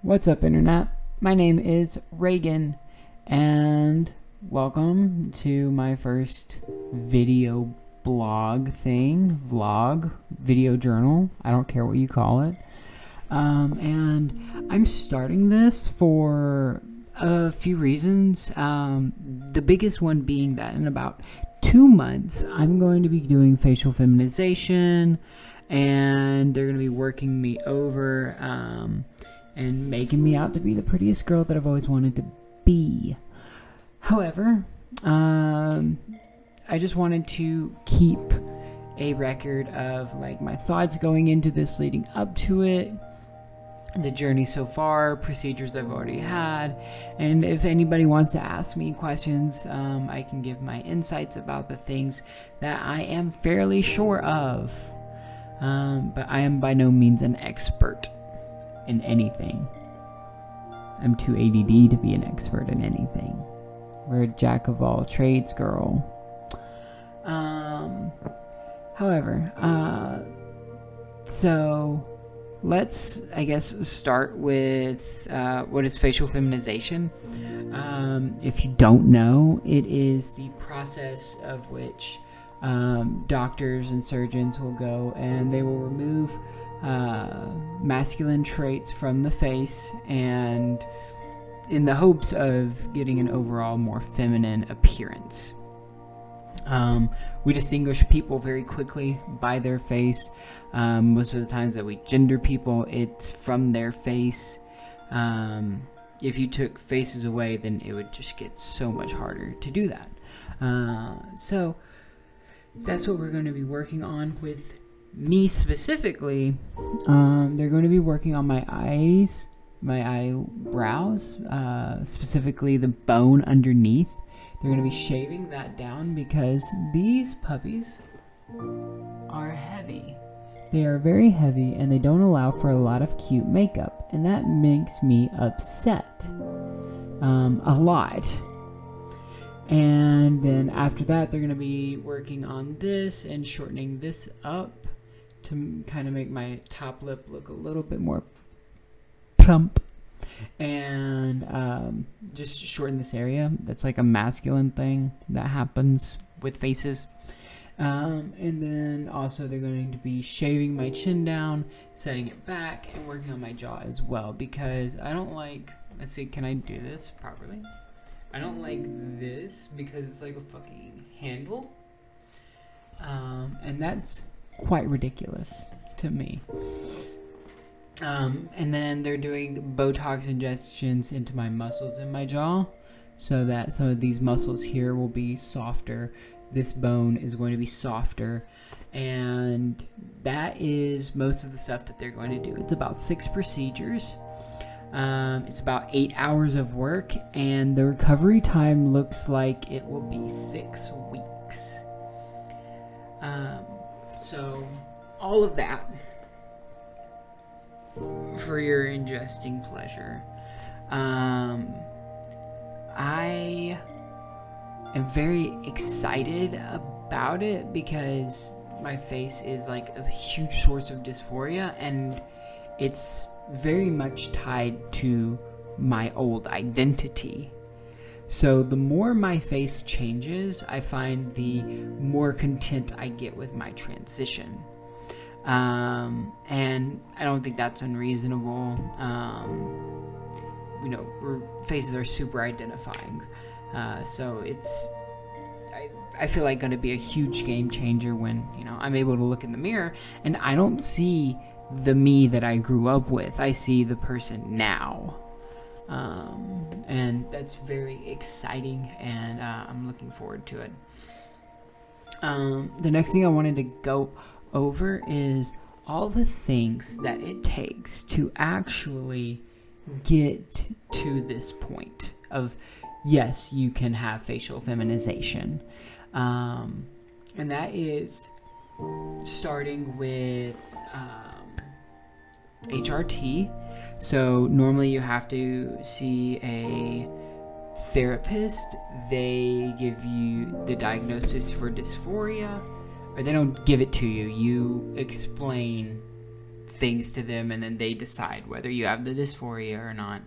What's up, Internet? My name is Reagan, and welcome to my first video vlog, video journal. I don't care what you call it. And I'm starting this for a few reasons. The biggest one being that in about 2 months, I'm going to be doing facial feminization, and they're going to be working me over, and making me out to be the prettiest girl that I've always wanted to be. However, I just wanted to keep a record of like my thoughts going into this, leading up to it, the journey so far, procedures I've already had, and if anybody wants to ask me questions, I can give my insights about the things that I am fairly sure of. But I am by no means an expert in anything. I'm too ADD to be an expert in anything. We're a jack of all trades, girl. However, so let's, I guess, start with what is facial feminization. If you don't know, it is the process of which doctors and surgeons will go and they will remove masculine traits from the face, and in the hopes of getting an overall more feminine appearance. We distinguish people very quickly by their face. Most of the times that we gender people, it's from their face. If you took faces away, then it would just get so much harder to do that. So that's what we're going to be working on with me specifically. They're going to be working on my eyes, my eyebrows, specifically the bone underneath. They're going to be shaving that down because these puppies are heavy. They are very heavy and they don't allow for a lot of cute makeup, and that makes me upset a lot. And then after that, they're going to be working on this and shortening this up to kind of make my top lip look a little bit more plump, and just shorten this area. That's like a masculine thing that happens with faces. And then also they're going to be shaving my chin down, setting it back, and working on my jaw as well, because I don't like, let's see, can I do this properly? I don't like this because it's like a fucking handle, and that's quite ridiculous to me. And then they're doing Botox injections into my muscles in my jaw, so that some of these muscles here will be softer. This bone is going to be softer, and that is most of the stuff that they're going to do. It's about 6 procedures. It's about 8 hours of work, and the recovery time looks like it will be 6 weeks. So all of that for your ingesting pleasure. I am very excited about it because my face is like a huge source of dysphoria, and it's very much tied to my old identity. So the more my face changes, I find the more content I get with my transition. And I don't think that's unreasonable. Faces are super identifying. So it's, I feel like going to be a huge game changer when, I'm able to look in the mirror and I don't see the me that I grew up with. I see the person now. And that's very exciting, and I'm looking forward to it. The next thing I wanted to go over is all the things that it takes to actually get to this point of, yes, you can have facial feminization. And that is starting with HRT. So normally you have to see a therapist. They give you the diagnosis for dysphoria, or they don't give it to you. You explain things to them, and then they decide whether you have the dysphoria or not.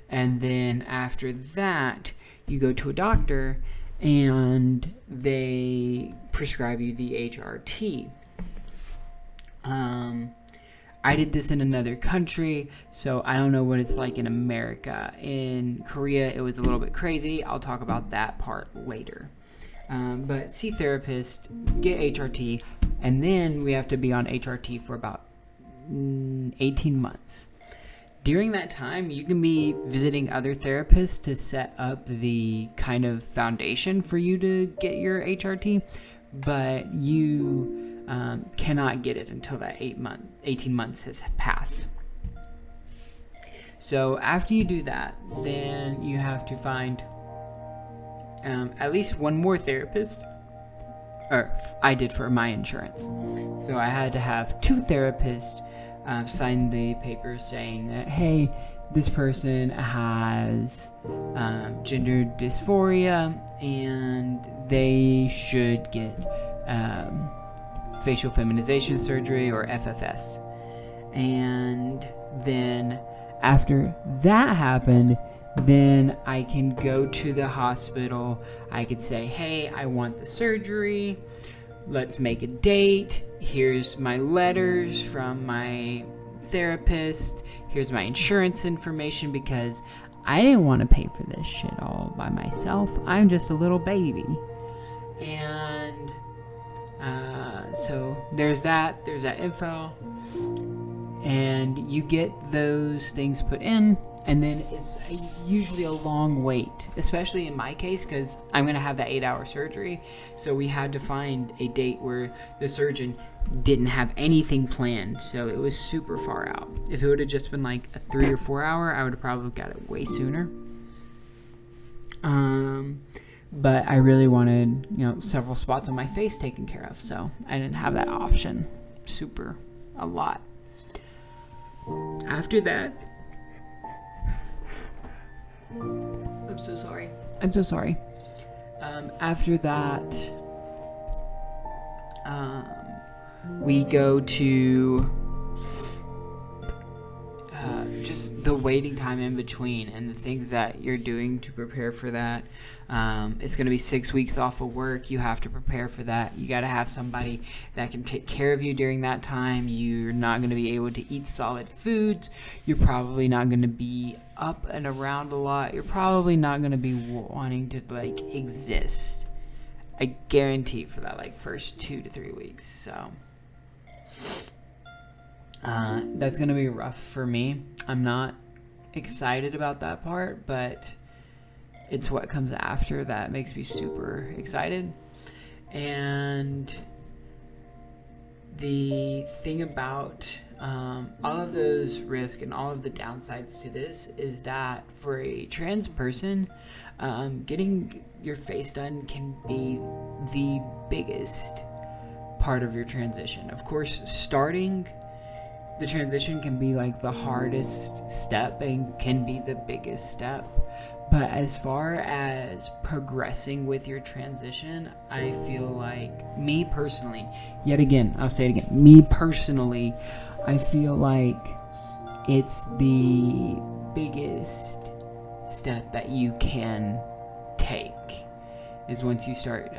And then after that, you go to a doctor and they prescribe you the HRT. I did this in another country, so I don't know what it's like in America. In Korea, it was a little bit crazy. I'll talk about that part later. But see therapist, get HRT, and then we have to be on HRT for about 18 months. During that time, you can be visiting other therapists to set up the kind of foundation for you to get your HRT, but you cannot get it until that 18 months has passed. So after you do that, then you have to find at least one more therapist, or I did for my insurance. So I had to have 2 therapists sign the papers saying that, hey, this person has gender dysphoria and they should get facial feminization surgery, or FFS. And then after that happened, then I can go to the hospital. I could say, hey, I want the surgery. Let's make a date. Here's my letters from my therapist. Here's my insurance information, because I didn't want to pay for this shit all by myself. I'm just a little baby. And so there's that info. And you get those things put in. And then it's usually a long wait, especially in my case, because I'm going to have that 8-hour surgery. So we had to find a date where the surgeon didn't have anything planned. So it was super far out. If it would have just been like a 3 or 4 hour, I would have probably got it way sooner. But I really wanted, several spots on my face taken care of. So I didn't have that option a lot. After that, I'm so sorry. After that, we go to just the waiting time in between and the things that you're doing to prepare for that. It's going to be 6 weeks off of work. You have to prepare for that. You got to have somebody that can take care of you during that time. You're not going to be able to eat solid foods. You're probably not going to be up and around a lot. You're probably not going to be wanting to exist. I guarantee for that first 2 to 3 weeks. So that's going to be rough for me. I'm not excited about that part, but it's what comes after that makes me super excited. And the thing about all of those risks and all of the downsides to this is that for a trans person, getting your face done can be the biggest part of your transition. Of course, starting the transition can be the hardest step and can be the biggest step. But as far as progressing with your transition, I feel like, me personally, yet again, I'll say it again, me personally, I feel like it's the biggest step that you can take is once you start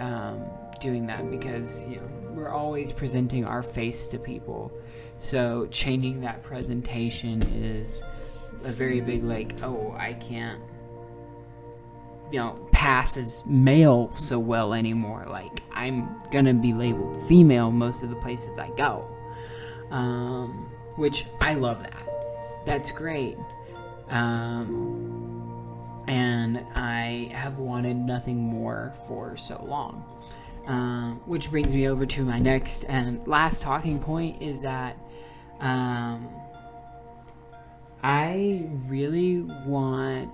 doing that, because we're always presenting our face to people. So changing that presentation is a very big I can't pass as male so well anymore. I'm gonna be labeled female most of the places I go, which I love that. That's great. And I have wanted nothing more for so long. Which brings me over to my next and last talking point is that I really want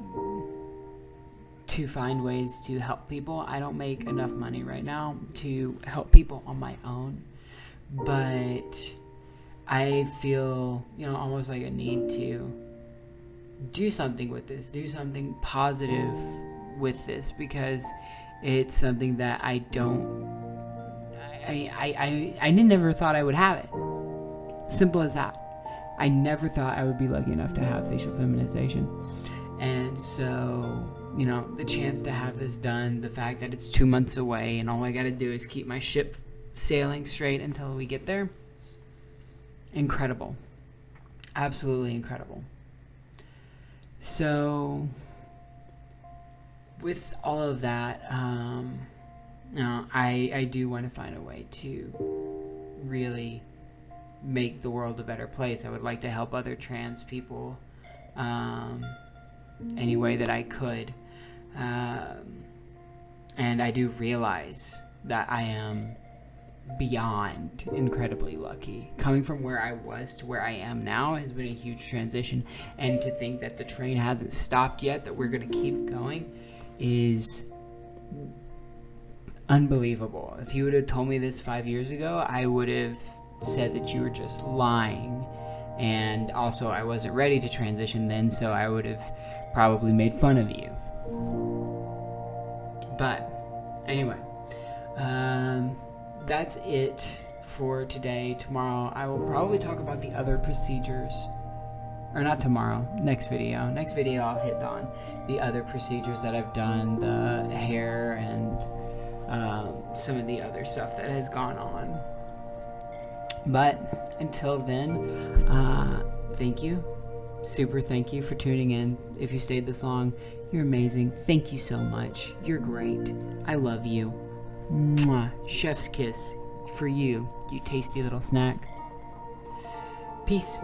to find ways to help people. I don't make enough money right now to help people on my own, but I feel, almost like a need to do something with this, do something positive with this, because it's something that I never thought I would have it. Simple as that. I never thought I would be lucky enough to have facial feminization. And so, you know, the chance to have this done, the fact that it's 2 months away and all I got to do is keep my ship sailing straight until we get there. Incredible. Absolutely incredible. So, with all of that, I do want to find a way to really make the world a better place. I would like to help other trans people any way that I could. And I do realize that I am beyond incredibly lucky. Coming from where I was to where I am now has been a huge transition, and to think that the train hasn't stopped yet, that we're going to keep going, is unbelievable. If you would have told me this 5 years ago, I would have said that you were just lying. And also, I wasn't ready to transition then, so I would have probably made fun of you. But anyway, that's it for today. Tomorrow I will probably talk about the other procedures, or not tomorrow, next video. Next video I'll hit on the other procedures that I've done, the hair and some of the other stuff that has gone on. But until then, thank you. Super thank you for tuning in. If you stayed this long, you're amazing. Thank you so much. You're great. I love you. Mwah. Chef's kiss for you, you tasty little snack. Peace.